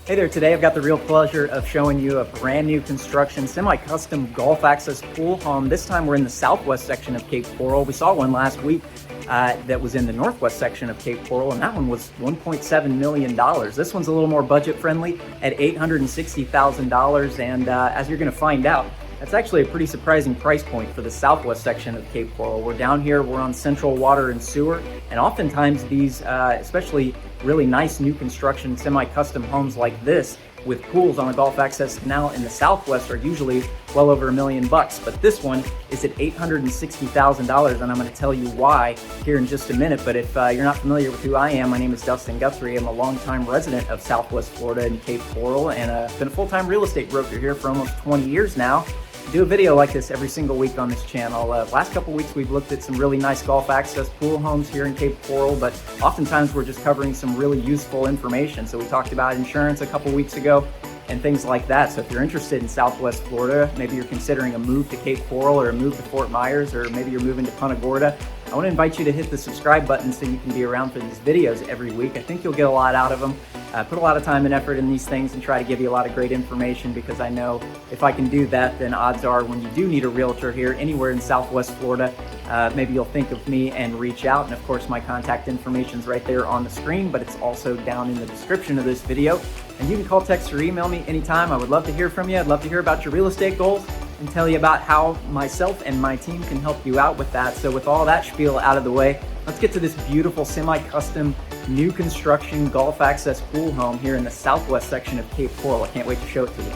Hey there, today I've got the real pleasure of showing you a brand new construction semi-custom golf access pool home. This time we're in the southwest section of Cape Coral. We saw one last week that was in the northwest section of Cape Coral, and that one was $1.7 million. This one's a little more budget friendly at $860,000, and as you're going to find out, that's actually a pretty surprising price point for the southwest section of Cape Coral. We're down here, we're on central water and sewer, and oftentimes these, especially really nice new construction semi-custom homes like this with pools on a golf access canal in the southwest are usually well over $1 million. But this one is at $860,000, and I'm going to tell you why here in just a minute. But if you're not familiar with who I am, my name is Dustin Guthrie. I'm a longtime resident of Southwest Florida and Cape Coral, and been a full-time real estate broker here for almost 20 years now. I do a video like this every single week on this channel. Last couple weeks we've looked at some really nice golf access pool homes here in Cape Coral, but oftentimes we're just covering some really useful information. So we talked about insurance a couple weeks ago and things like that. So if you're interested in Southwest Florida, maybe you're considering a move to Cape Coral or a move to Fort Myers, or maybe you're moving to Punta Gorda, I want to invite you to hit the subscribe button so you can be around for these videos every week. I think you'll get a lot out of them. Put a lot of time and effort in these things and try to give you a lot of great information, because I know if I can do that, then odds are when you do need a realtor here anywhere in Southwest Florida, maybe you'll think of me and reach out. And of course, my contact information is right there on the screen, but it's also down in the description of this video. And you can call, text, or email me anytime. I would love to hear from you. I'd love to hear about your real estate goals and tell you about how myself and my team can help you out with that. So with all that spiel out of the way, let's get to this beautiful semi-custom new construction golf access pool home here in the southwest section of Cape Coral. I can't wait to show it to you.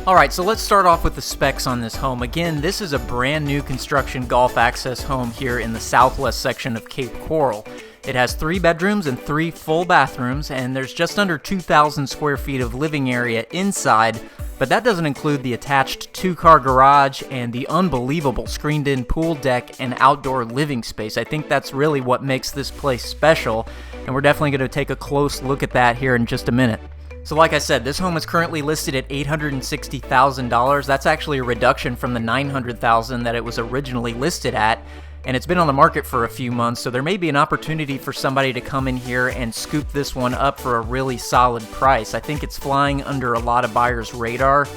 All right, so let's start off with the specs on this home. Again, this is a brand new construction golf access home here in the southwest section of Cape Coral. It has 3 bedrooms and 3 full bathrooms, and there's just under 2,000 square feet of living area inside, but that doesn't include the attached 2-car garage and the unbelievable screened-in pool deck and outdoor living space. I think that's really what makes this place special, and we're definitely going to take a close look at that here in just a minute. So like I said, this home is currently listed at $860,000. That's actually a reduction from the $900,000 that it was originally listed at. And it's been on the market for a few months, so there may be an opportunity for somebody to come in here and scoop this one up for a really solid price. I think it's flying under a lot of buyers' radar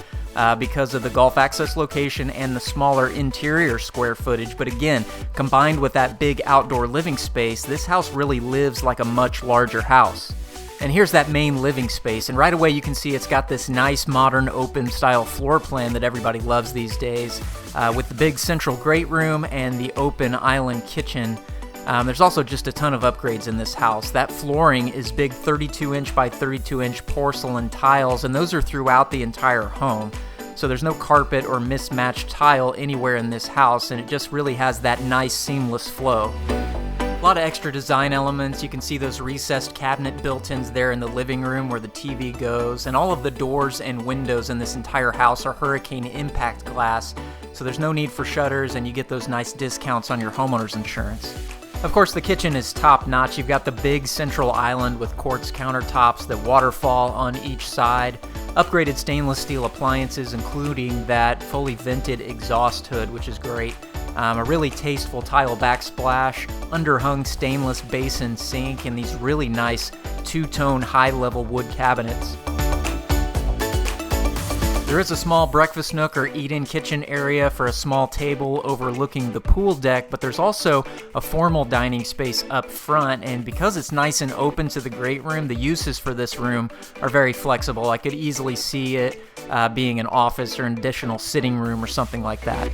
because of the golf access location and the smaller interior square footage. But again, combined with that big outdoor living space, this house really lives like a much larger house. And here's that main living space, and right away you can see it's got this nice modern open style floor plan that everybody loves these days, with the big central great room and the open island kitchen. There's also just a ton of upgrades in this house. That flooring is big 32-inch by 32-inch porcelain tiles, and those are throughout the entire home. So there's no carpet or mismatched tile anywhere in this house, and it just really has that nice seamless flow. A lot of extra design elements. You can see those recessed cabinet built-ins there in the living room where the TV goes, and all of the doors and windows in this entire house are hurricane impact glass, so there's no need for shutters, and you get those nice discounts on your homeowner's insurance. Of course, the kitchen is top-notch. You've got the big central island with quartz countertops that waterfall on each side, upgraded stainless steel appliances, including that fully vented exhaust hood, which is great. A really tasteful tile backsplash, underhung stainless basin sink, and these really nice two-tone high-level wood cabinets. There is a small breakfast nook or eat-in kitchen area for a small table overlooking the pool deck, but there's also a formal dining space up front, and because it's nice and open to the great room, the uses for this room are very flexible. I could easily see it being an office or an additional sitting room or something like that.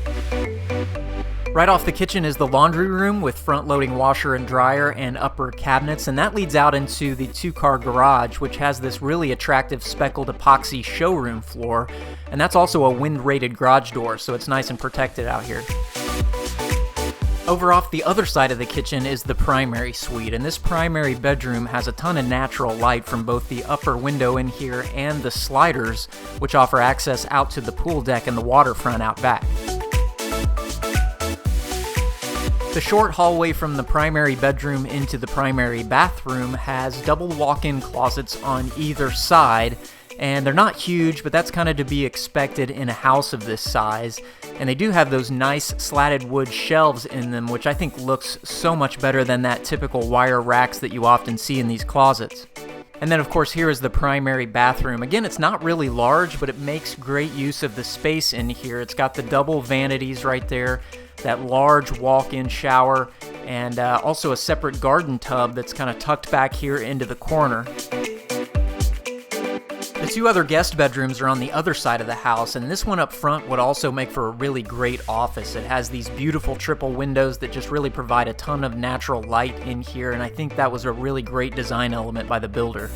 Right off the kitchen is the laundry room with front-loading washer and dryer and upper cabinets, and that leads out into the 2-car garage, which has this really attractive speckled epoxy showroom floor, and that's also a wind-rated garage door, so it's nice and protected out here. Over off the other side of the kitchen is the primary suite, and this primary bedroom has a ton of natural light from both the upper window in here and the sliders, which offer access out to the pool deck and the waterfront out back. The short hallway from the primary bedroom into the primary bathroom has double walk-in closets on either side, and they're not huge, but that's kind of to be expected in a house of this size. And they do have those nice slatted wood shelves in them, which I think looks so much better than that typical wire racks that you often see in these closets. And then of course here is the primary bathroom. Again, it's not really large, but it makes great use of the space in here. It's got the double vanities right there, that large walk-in shower, and also a separate garden tub that's kind of tucked back here into the corner. The two other guest bedrooms are on the other side of the house, and this one up front would also make for a really great office. It has these beautiful triple windows that just really provide a ton of natural light in here, and I think that was a really great design element by the builder.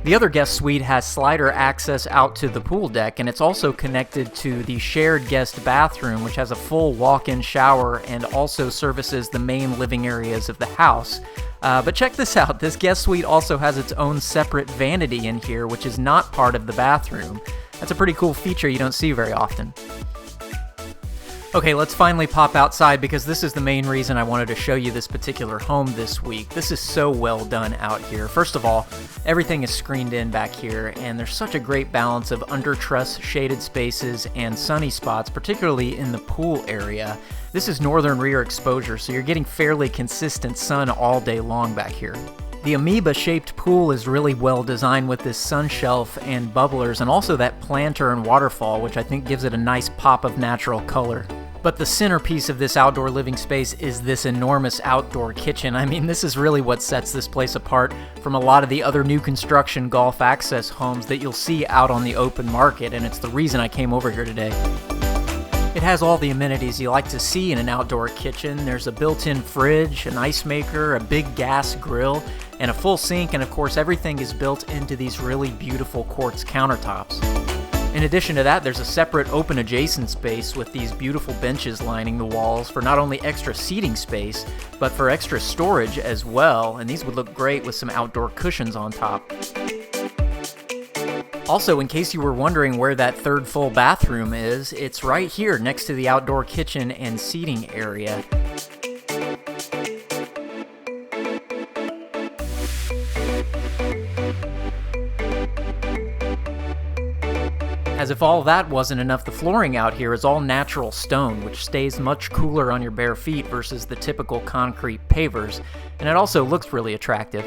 The other guest suite has slider access out to the pool deck, and it's also connected to the shared guest bathroom, which has a full walk-in shower and also services the main living areas of the house. But check this out, this guest suite also has its own separate vanity in here, which is not part of the bathroom. That's a pretty cool feature you don't see very often. Okay, let's finally pop outside because this is the main reason I wanted to show you this particular home this week. This is so well done out here. First of all, everything is screened in back here, and there's such a great balance of under-truss shaded spaces and sunny spots, particularly in the pool area. This is northern rear exposure, so you're getting fairly consistent sun all day long back here. The amoeba-shaped pool is really well designed with this sun shelf and bubblers, and also that planter and waterfall, which I think gives it a nice pop of natural color. But the centerpiece of this outdoor living space is this enormous outdoor kitchen. I mean, this is really what sets this place apart from a lot of the other new construction golf access homes that you'll see out on the open market, and it's the reason I came over here today. It has all the amenities you like to see in an outdoor kitchen. There's a built-in fridge, an ice maker, a big gas grill, and a full sink, and of course everything is built into these really beautiful quartz countertops. In addition to that, there's a separate open adjacent space with these beautiful benches lining the walls for not only extra seating space, but for extra storage as well, and these would look great with some outdoor cushions on top. Also, in case you were wondering where that third full bathroom is, it's right here next to the outdoor kitchen and seating area. As if all that wasn't enough, the flooring out here is all natural stone, which stays much cooler on your bare feet versus the typical concrete pavers, and it also looks really attractive.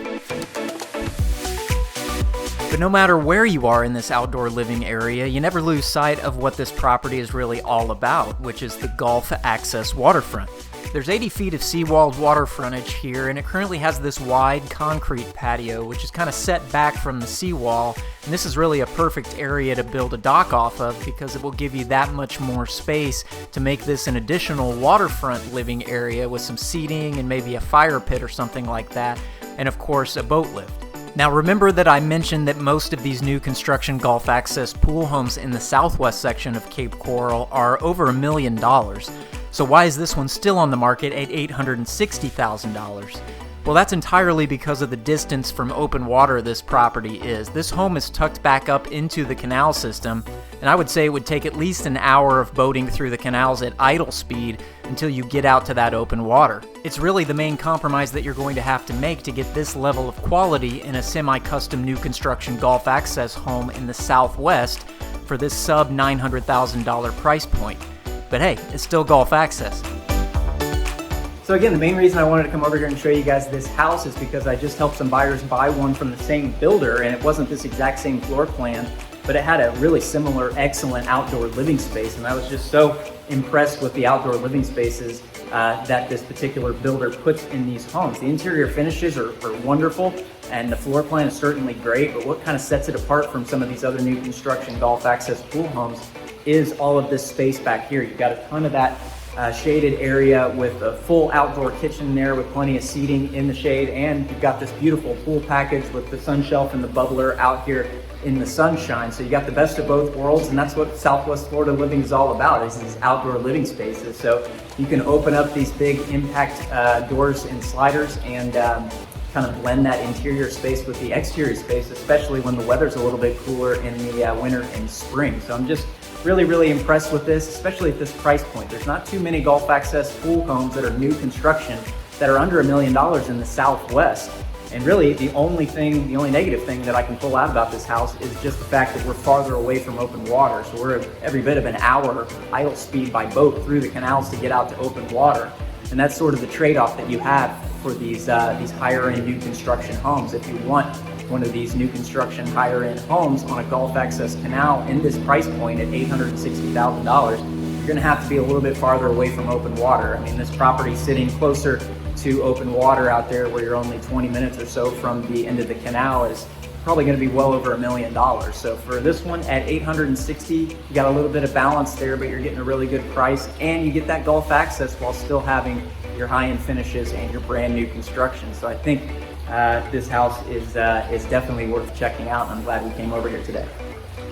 But no matter where you are in this outdoor living area, you never lose sight of what this property is really all about, which is the Golf Access waterfront. There's 80 feet of seawalled water frontage here, and it currently has this wide concrete patio, which is kind of set back from the seawall, and this is really a perfect area to build a dock off of because it will give you that much more space to make this an additional waterfront living area with some seating and maybe a fire pit or something like that, and of course a boat lift. Now remember that I mentioned that most of these new construction golf access pool homes in the southwest section of Cape Coral are over $1 million. So why is this one still on the market at $860,000? Well, that's entirely because of the distance from open water this property is. This home is tucked back up into the canal system, and I would say it would take at least an hour of boating through the canals at idle speed until you get out to that open water. It's really the main compromise that you're going to have to make to get this level of quality in a semi-custom new construction golf access home in the southwest for this sub $900,000 price point. But hey, it's still golf access. So again, the main reason I wanted to come over here and show you guys this house is because I just helped some buyers buy one from the same builder, and it wasn't this exact same floor plan, but it had a really similar, excellent outdoor living space, and I was just so impressed with the outdoor living spaces that this particular builder puts in these homes. The interior finishes are wonderful, and the floor plan is certainly great, but what kind of sets it apart from some of these other new construction golf access pool homes is all of this space back here. You've got a ton of that shaded area with a full outdoor kitchen there with plenty of seating in the shade, and you've got this beautiful pool package with the sun shelf and the bubbler out here in the sunshine. So you got the best of both worlds, and that's what Southwest Florida living is all about, is these outdoor living spaces. So you can open up these big impact doors and sliders and kind of blend that interior space with the exterior space, especially when the weather's a little bit cooler in the winter and spring. So I'm just really impressed with this, especially at this price point. There's not too many golf access pool homes that are new construction that are under $1 million in the southwest. And really the only negative thing that I can pull out about this house is just the fact that we're farther away from open water. So we're every bit of an hour idle speed by boat through the canals to get out to open water. And that's sort of the trade-off that you have for these higher end new construction homes. If you want one of these new construction higher end homes on a Gulf access canal in this price point at $860,000, you're gonna have to be a little bit farther away from open water. I mean, this property sitting closer to open water out there where you're only 20 minutes or so from the end of the canal is probably going to be well over $1 million. So for this one at 860, you got a little bit of balance there, but you're getting a really good price, and you get that Gulf access while still having your high-end finishes and your brand new construction. So I think this house is definitely worth checking out, and I'm glad we came over here today.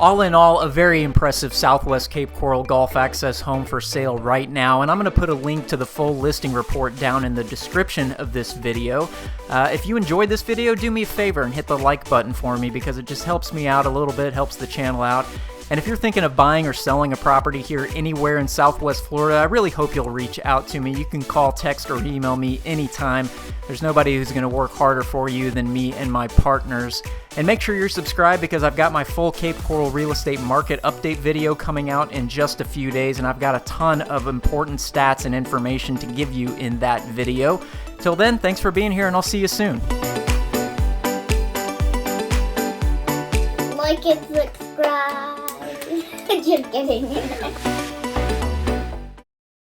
All in all, a very impressive Southwest Cape Coral Gulf access home for sale right now, and I'm going to put a link to the full listing report down in the description of this video. If you enjoyed this video, do me a favor and hit the like button for me, because it just helps me out a little bit, helps the channel out. And if you're thinking of buying or selling a property here anywhere in Southwest Florida, I really hope you'll reach out to me. You can call, text, or email me anytime. There's nobody who's going to work harder for you than me and my partners. And make sure you're subscribed, because I've got my full Cape Coral real estate market update video coming out in just a few days, and I've got a ton of important stats and information to give you in that video. Till then, thanks for being here, and I'll see you soon. Like and subscribe. Just kidding.